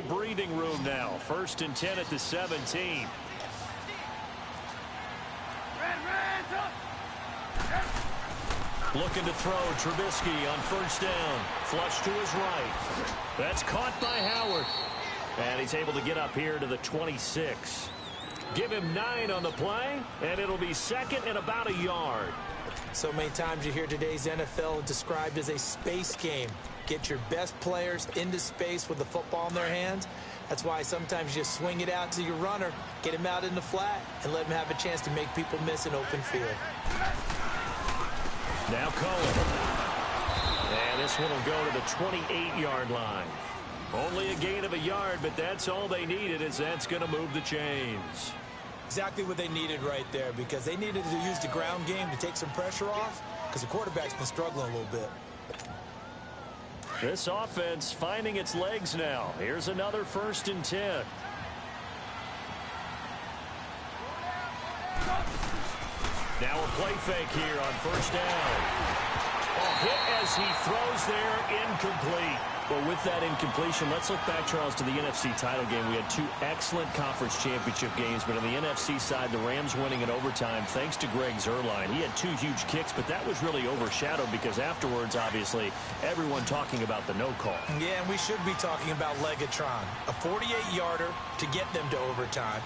no breathing room now. 1st and 10 at the 17. Looking to throw. Trubisky on 1st down. Flush to his right. That's caught by Howard. And he's able to get up here to the 26. Give him 9 on the play, and it'll be 2nd and about a yard. So many times you hear today's NFL described as a space game. Get your best players into space with the football in their hands. That's why sometimes you just swing it out to your runner, get him out in the flat, and let him have a chance to make people miss an open field. Now Cohen. And this one will go to the 28-yard line. Only a gain of a yard, but that's all they needed, as that's going to move the chains. Exactly what they needed right there, because they needed to use the ground game to take some pressure off, because the quarterback's been struggling a little bit. This offense finding its legs now. Here's another 1st and 10. Now a play fake here on 1st down. Hit as he throws there, incomplete. Well, with that incompletion, let's look back, Charles, to the NFC title game. We had 2 excellent conference championship games, but on the NFC side, the Rams winning in overtime thanks to Greg Zuerlein. He had 2 huge kicks, but that was really overshadowed because afterwards, obviously, everyone talking about the no call. Yeah, and we should be talking about Legatron. A 48-yarder to get them to overtime.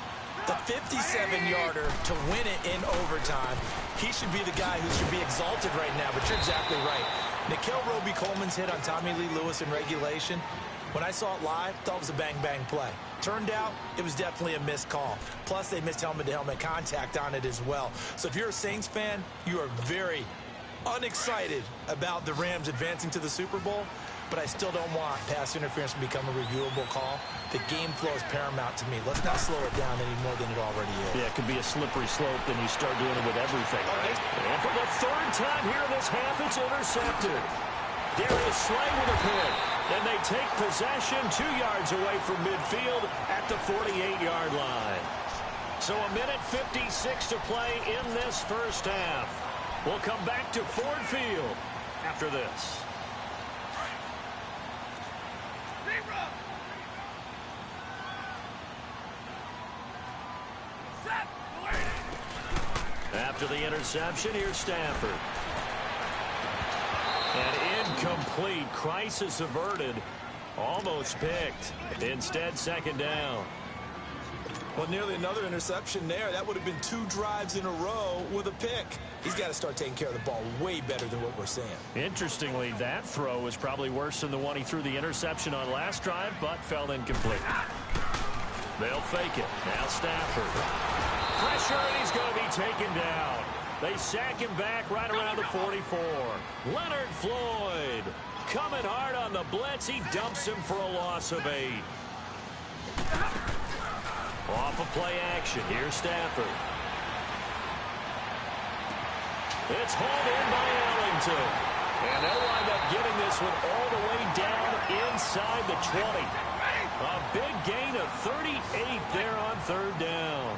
The 57-yarder to win it in overtime. He should be the guy who should be exalted right now, but you're exactly right. Nikhil Roby-Coleman's hit on Tommy Lee Lewis in regulation. When I saw it live, thought it was a bang-bang play. Turned out, it was definitely a missed call. Plus, they missed helmet-to-helmet contact on it as well. So if you're a Saints fan, you are very unexcited about the Rams advancing to the Super Bowl. But I still don't want pass interference to become a reviewable call. The game flow is paramount to me. Let's not slow it down any more than it already is. Yeah, it could be a slippery slope, then you start doing it with everything, right? And for the 3rd time here in this half, it's intercepted. Darius Slay with a pick. And they take possession 2 yards away from midfield at the 48-yard line. So a minute 56 to play in this 1st half. We'll come back to Ford Field after this. After the interception, here's Stafford. And incomplete. Crisis averted. Almost picked. Instead, 2nd down. Well, nearly another interception there. That would have been 2 drives in a row with a pick. He's got to start taking care of the ball way better than what we're seeing. Interestingly, that throw was probably worse than the one he threw the interception on last drive, but fell incomplete. They'll fake it. Now Stafford. Pressure, and he's going to be taken down. They sack him back right around the 44. Leonard Floyd coming hard on the blitz. He dumps him for a loss of 8. Off of play action. Here's Stafford. It's hauled in by Ellington. And they'll wind up getting this one all the way down inside the 20. A big gain of 38 there on 3rd down.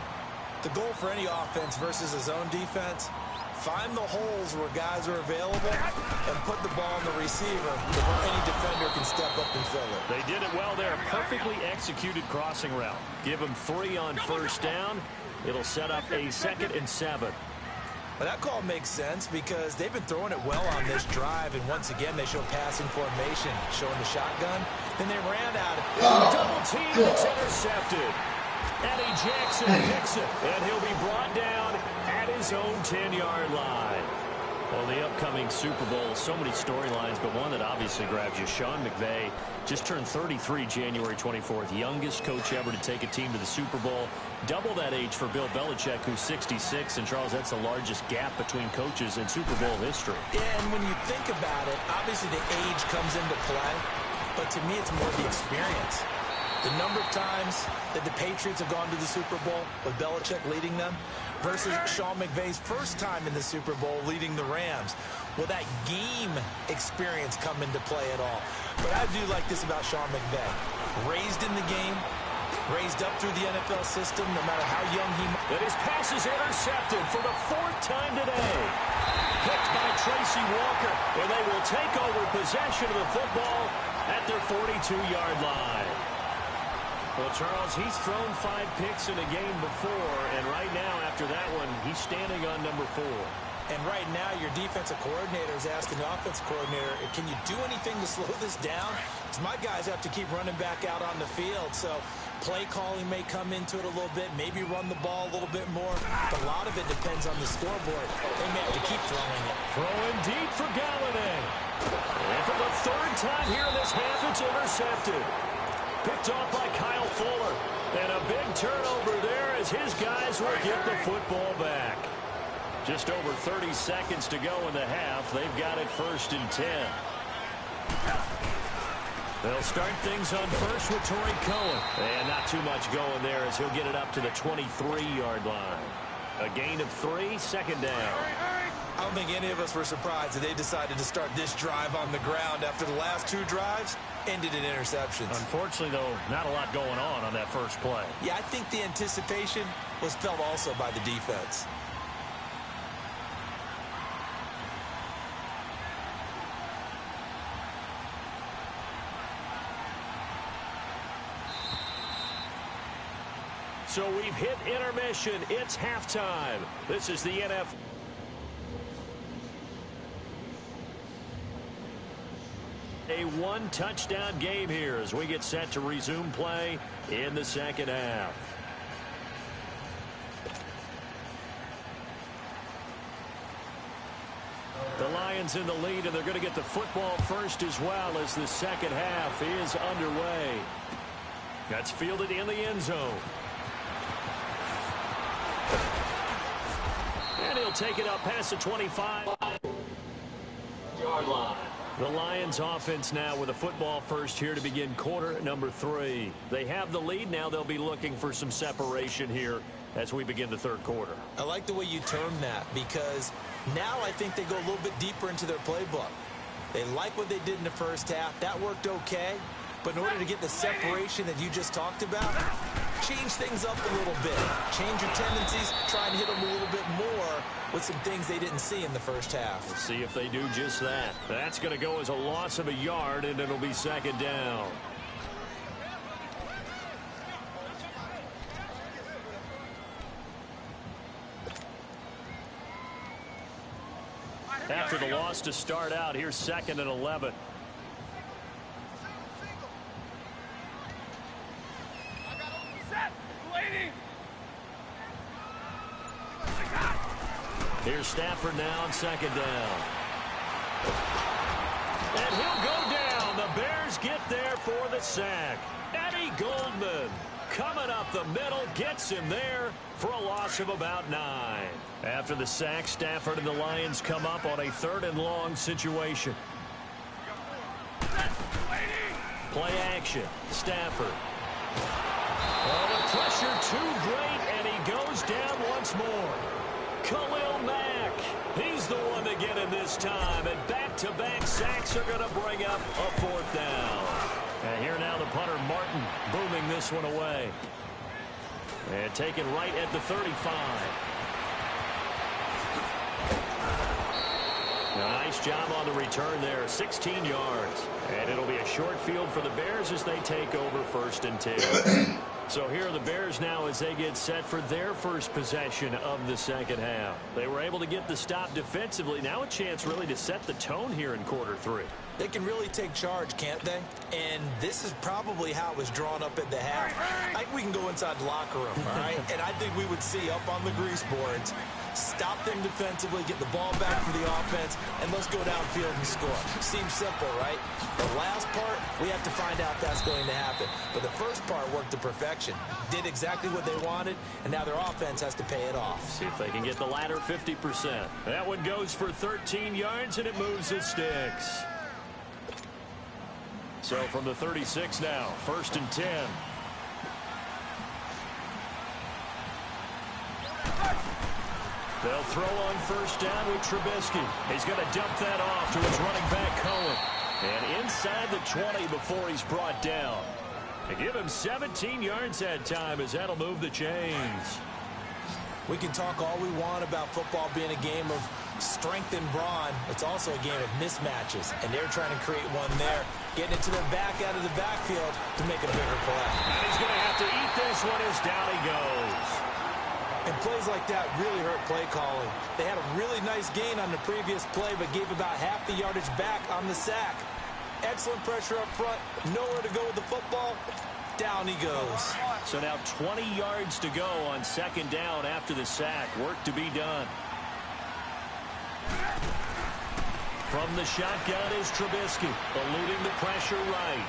The goal for any offense versus a zone defense, find the holes where guys are available and put the ball on the receiver before any defender can step up and fill it. They did it well there. Perfectly executed crossing route. Give them 3 on 1st down. It'll set up a 2nd and 7. Well, that call makes sense because they've been throwing it well on this drive, and once again they show passing formation, showing the shotgun. Then they ran out. Double team, it's intercepted. Eddie Jackson picks it, and he'll be brought down at his own 10-yard line. Well, the upcoming Super Bowl, so many storylines, but one that obviously grabs you. Sean McVay just turned 33 January 24th, youngest coach ever to take a team to the Super Bowl. Double that age for Bill Belichick, who's 66. And, Charles, that's the largest gap between coaches in Super Bowl history. Yeah, and when you think about it, obviously the age comes into play, but to me it's more the experience. The number of times that the Patriots have gone to the Super Bowl with Belichick leading them versus Sean McVay's first time in the Super Bowl leading the Rams. Will that game experience come into play at all? But I do like this about Sean McVay. Raised in the game, raised up through the NFL system, no matter how young he might. And his pass is intercepted for the 4th time today. Picked by Tracy Walker, where they will take over possession of the football at their 42-yard line. Well, Charles, he's thrown 5 picks in a game before, and right now, after that one, he's standing on number 4. And right now, your defensive coordinator is asking the offensive coordinator, can you do anything to slow this down? Because my guys have to keep running back out on the field, so play calling may come into it a little bit, maybe run the ball a little bit more, but a lot of it depends on the scoreboard. They may have to keep throwing it. Throwing deep for Galladay. And for the 3rd time here in this half, it's intercepted. Picked off by Kyle Fuller. And a big turnover there as his guys will get the football back. Just over 30 seconds to go in the half. They've got it 1st and 10. They'll start things on first with Torrey Cohen. And not too much going there as he'll get it up to the 23-yard line. A gain of 3, 2nd down. I don't think any of us were surprised that they decided to start this drive on the ground after the last 2 drives ended in interceptions. Unfortunately, though, not a lot going on that first play. Yeah, I think the anticipation was felt also by the defense. So we've hit intermission. It's halftime. This is the NFL. A 1-touchdown game here as we get set to resume play in the second half. The Lions in the lead, and they're going to get the football first as well as the second half is underway. That's fielded in the end zone. And he'll take it up past the 25-yard line. The Lions offense now with a football first here to begin quarter number 3. They have the lead. Now they'll be looking for some separation here as we begin the 3rd quarter. I like the way you term that because now I think they go a little bit deeper into their playbook. They like what they did in the first half. That worked okay. But in order to get the separation that you just talked about, change things up a little bit. Change your tendencies. Try and hit them a little bit more with some things they didn't see in the first half. We'll see if they do just that. That's going to go as a loss of a yard, and it'll be 2nd down. After the loss to start out, here's 2nd and 11. Here's Stafford now on 2nd down. And he'll go down. The Bears get there for the sack. Eddie Goldman coming up the middle, gets him there for a loss of about 9. After the sack, Stafford and the Lions come up on a 3rd and long situation. Play action. Stafford. Oh, the pressure too great, and he goes down once more. Khalil Mack, he's the one to get him this time, and back-to-back sacks are going to bring up a 4th down. And here now the punter, Martin, booming this one away. And taken right at the 35. Nice job on the return there, 16 yards. And it'll be a short field for the Bears as they take over 1st and 10. So here are the Bears now as they get set for their first possession of the second half. They were able to get the stop defensively. Now a chance really to set the tone here in quarter 3. They can really take charge, can't they? And this is probably how it was drawn up at the half. I think we can go inside the locker room, all right? And I think we would see up on the grease boards, stop them defensively, get the ball back from the offense, and let's go downfield and score. Seems simple, right? The last part, we have to find out if that's going to happen. But the first part worked to perfection. Did exactly what they wanted, and now their offense has to pay it off. See if they can get the latter 50%. That one goes for 13 yards, and it moves the sticks. So from the 36 now, 1st and 10. They'll throw on 1st down with Trubisky. He's going to dump that off to his running back, Cohen. And inside the 20 before he's brought down. They give him 17 yards that time as that'll move the chains. We can talk all we want about football being a game of strength and brawn. It's also a game of mismatches, and they're trying to create one there, getting it to the back out of the backfield to make a bigger play. And he's going to have this one is down he goes. And plays like that really hurt play calling. They had a really nice gain on the previous play, but gave about half the yardage back on the sack. Excellent pressure up front. Nowhere to go with the football. Down he goes. So now 20 yards to go on second down after the sack. Work to be done. From the shotgun is Trubisky, eluding the pressure right.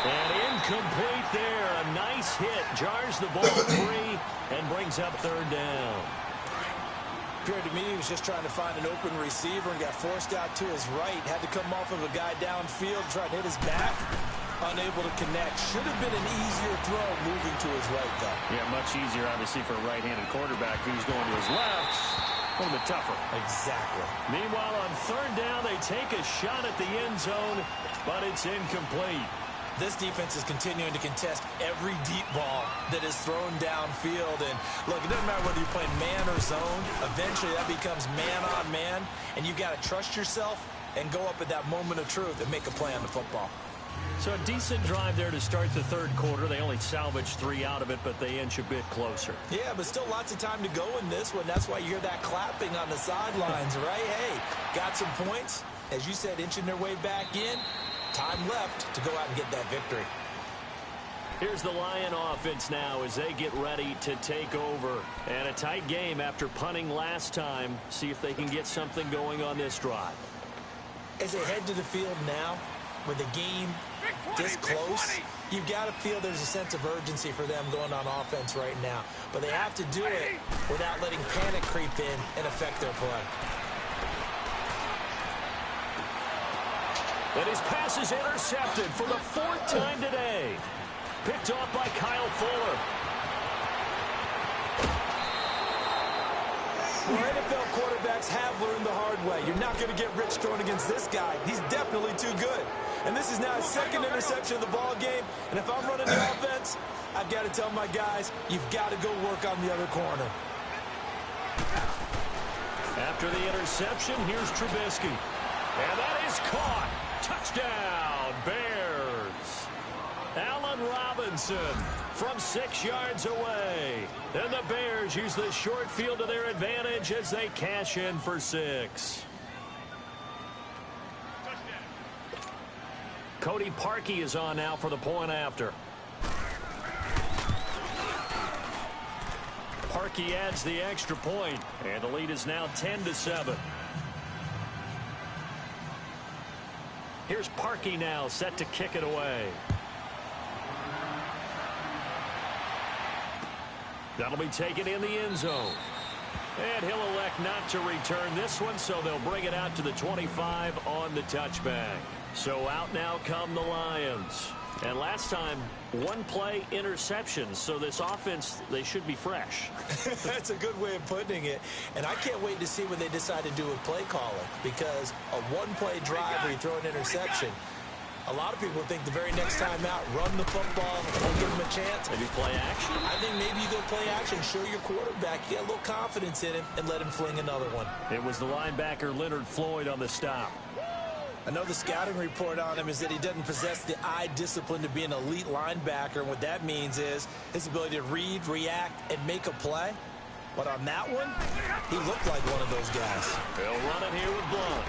And incomplete there. A nice hit. Jars the ball free and brings up third down. Appeared to me he was just trying to find an open receiver and got forced out to his right. Had to come off of a guy downfield, trying to hit his back. Unable to connect. Should have been an easier throw moving to his right, though. Yeah, much easier, obviously, for a right-handed quarterback who's going to his left. A little bit tougher. Exactly. Meanwhile, on third down, they take a shot at the end zone, but it's incomplete. This defense is continuing to contest every deep ball that is thrown downfield. And, look, it doesn't matter whether you're playing man or zone. Eventually, that becomes man-on-man, and you've got to trust yourself and go up at that moment of truth and make a play on the football. So a decent drive there to start the third quarter. They only salvaged 3 out of it, but they inch a bit closer. Yeah, but still lots of time to go in this one. That's why you hear that clapping on the sidelines, right? Hey, got some points. As you said, inching their way back in. Time left to go out and get that victory. Here's the Lion offense now as they get ready to take over. And a tight game after punting last time. See if they can get something going on this drive. As they head to the field now, with the game this close, you've got to feel there's a sense of urgency for them going on offense right now. But they have to do it without letting panic creep in and affect their play. And his pass is intercepted for the 4th time today. Picked off by Kyle Fuller. Well, NFL quarterbacks have learned the hard way. You're not going to get rich throwing against this guy. He's definitely too good. And this is now his 2nd interception of the ball game. And if I'm running the offense, I've got to tell my guys, you've got to go work on the other corner. After the interception, here's Trubisky. And that is caught. Touchdown, Bears. Allen Robinson from 6 yards away. And the Bears use the short field to their advantage as they cash in for 6. Cody Parkey is on now for the point after. Parkey adds the extra point, and the lead is now 10-7. Here's Parkey now, set to kick it away. That'll be taken in the end zone. And he'll elect not to return this one, so they'll bring it out to the 25 on the touchback. So out now come the Lions. And last time, 1-play interceptions. So this offense, they should be fresh. That's a good way of putting it. And I can't wait to see what they decide to do with play calling. Because a 1-play drive where you throw an interception, a lot of people think the very next time out, run the football, don't give them a chance. Maybe play action? I think maybe you go play action, show your quarterback, you get a little confidence in him, and let him fling another one. It was the linebacker Leonard Floyd on the stop. I know the scouting report on him is that he doesn't possess the eye discipline to be an elite linebacker, and what that means is his ability to read, react, and make a play. But on that one, he looked like one of those guys. They'll run it here with Blunt.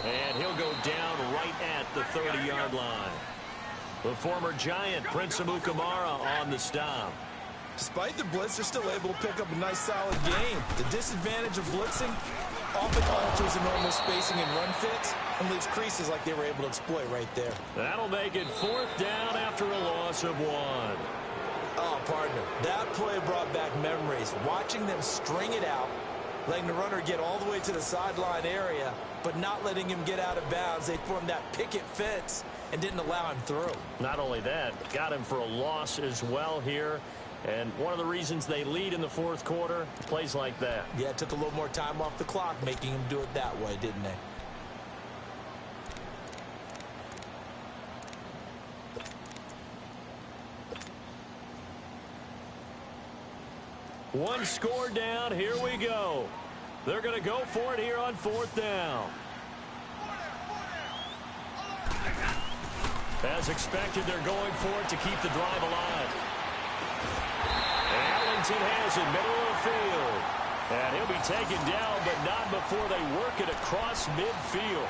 And he'll go down right at the 30-yard line. The former Giant, Prince Amukamara, on the stop. Despite the blitz, they're still able to pick up a nice, solid game. The disadvantage of blitzing often alters the normal spacing and run fits and leaves creases like they were able to exploit right there. That'll make it 4th down after a loss of 1. Oh, partner, that play brought back memories. Watching them string it out, letting the runner get all the way to the sideline area, but not letting him get out of bounds. They formed that picket fence and didn't allow him through. Not only that, got him for a loss as well here. And one of the reasons they lead in the 4th quarter, plays like that. Yeah, it took a little more time off the clock, making him do it that way, didn't they? One score down, here we go. They're going to go for it here on 4th down. As expected, they're going for it to keep the drive alive. And Ellington has it, middle of the field. And he'll be taken down, but not before they work it across midfield.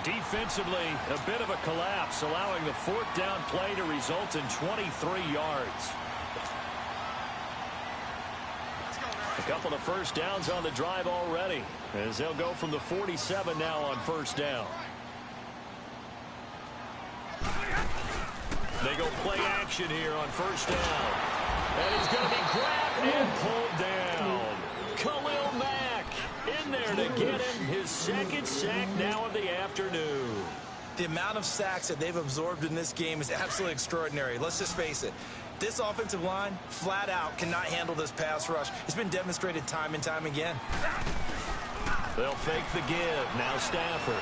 Defensively, a bit of a collapse, allowing the fourth down play to result in 23 yards. A couple of first downs on the drive already, as they'll go from the 47 now on first down. They go play action here on first down. And he's going to be grabbed and pulled down. Khalil Mack in there to get him his second sack now of the afternoon. The amount of sacks that they've absorbed in this game is absolutely extraordinary. Let's just face it. This offensive line, flat out, cannot handle this pass rush. It's been demonstrated time and time again. They'll fake the give. Now Stafford.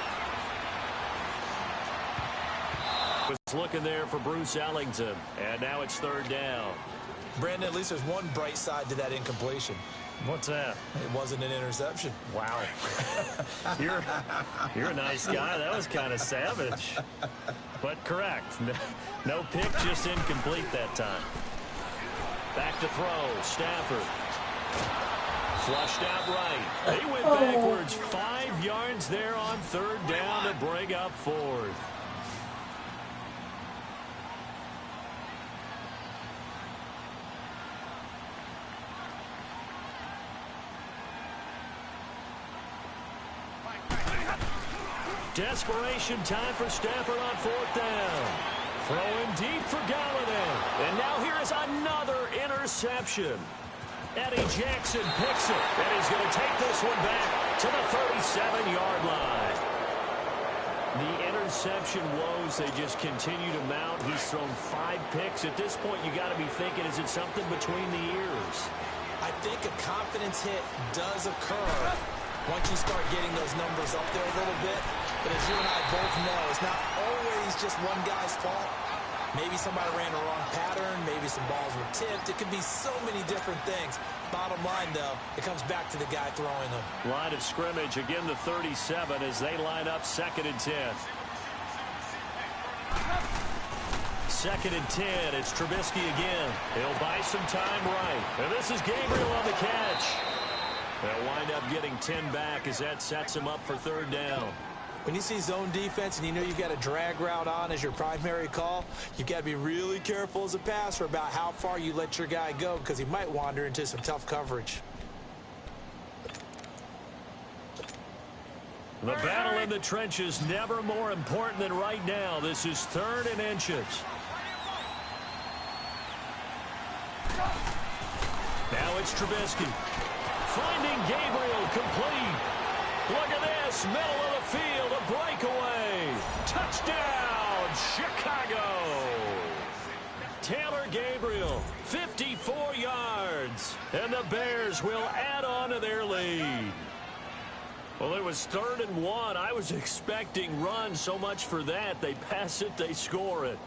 Was looking there for Bruce Ellington. And now it's third down. Brandon, at least there's one bright side to that incompletion. What's that? It wasn't an interception. Wow. You're a nice guy. That was kind of savage. But correct. No pick, just incomplete that time. Back to throw. Stafford. Flushed out right. He went backwards 5 yards there on third down to bring up fourth. Desperation time for Stafford on fourth down. Throwing deep for Galladay. And now here is another interception. Eddie Jackson picks it. And he's going to take this one back to the 37-yard line. The interception woes, they just continue to mount. He's thrown 5 picks. At this point, you got to be thinking, is it something between the ears? I think a confidence hit does occur once you start getting those numbers up there a little bit. But as you and I both know, it's not always just one guy's fault. Maybe somebody ran a wrong pattern. Maybe some balls were tipped. It could be so many different things. Bottom line, though, it comes back to the guy throwing them. Line of scrimmage, again the 37 as they line up 2nd and 10. 2nd and 10, it's Trubisky again. He'll buy some time right. And this is Gabriel on the catch. They'll wind up getting 10 back as that sets him up for third down. When you see zone defense and you know you've got a drag route on as your primary call, you've got to be really careful as a passer about how far you let your guy go because he might wander into some tough coverage. The battle in the trenches never more important than right now. This is 3rd and inches. Now it's Trubisky. Finding Gabriel complete. Look at this, middle of the field, a breakaway. Touchdown, Chicago. Taylor Gabriel, 54 yards. And the Bears will add on to their lead. Well, it was 3rd and 1. I was expecting runs, so much for that. They pass it, they score it.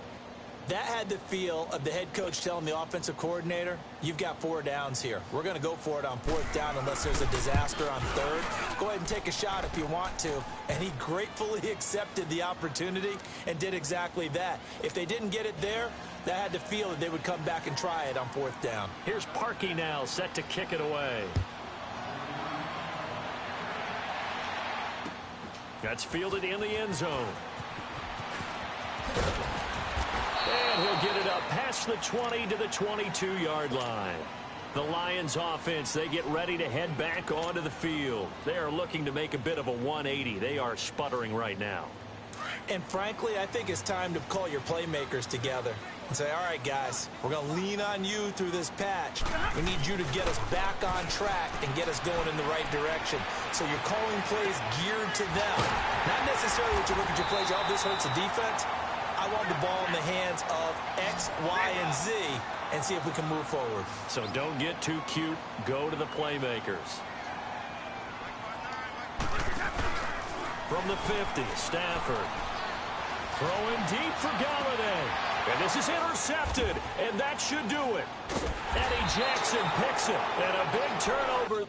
That had the feel of the head coach telling the offensive coordinator, you've got 4 downs here. We're going to go for it on 4th down unless there's a disaster on 3rd. Go ahead and take a shot if you want to. And he gratefully accepted the opportunity and did exactly that. If they didn't get it there, that had the feel that they would come back and try it on 4th down. Here's Parkey now set to kick it away. That's fielded in the end zone. And he'll get it up past the 20 to the 22-yard line. The Lions offense, they get ready to head back onto the field. They are looking to make a bit of a 180. They are sputtering right now. And frankly, I think it's time to call your playmakers together and say, all right, guys, we're going to lean on you through this patch. We need you to get us back on track and get us going in the right direction. So you're calling plays geared to them. Not necessarily what you look at your plays, oh, this hurts the defense. I want the ball in the hands of X, Y, and Z and see if we can move forward. So don't get too cute. Go to the playmakers. From the 50, Stafford. Throwing deep for Galladay. And this is intercepted, and that should do it. Eddie Jackson picks it, and a big turnover.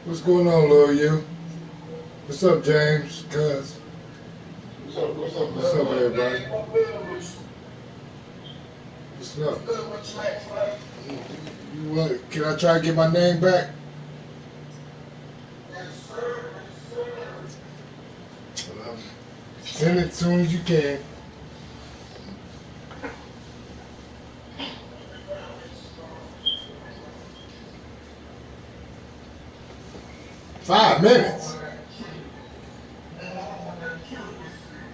What's going on, Lil U? What's up, James? Cuz. What's up, everybody? What's up? You what? Can I try to get my name back? Send it as soon as you can. $5 minutes.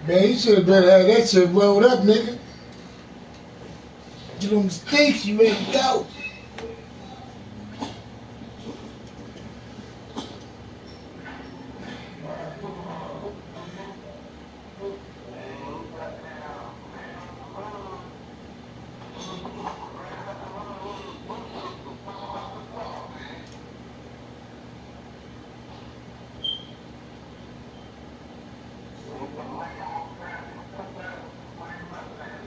Man, you should have better had that shit rolled up, nigga. Get on the stage, you ready to go.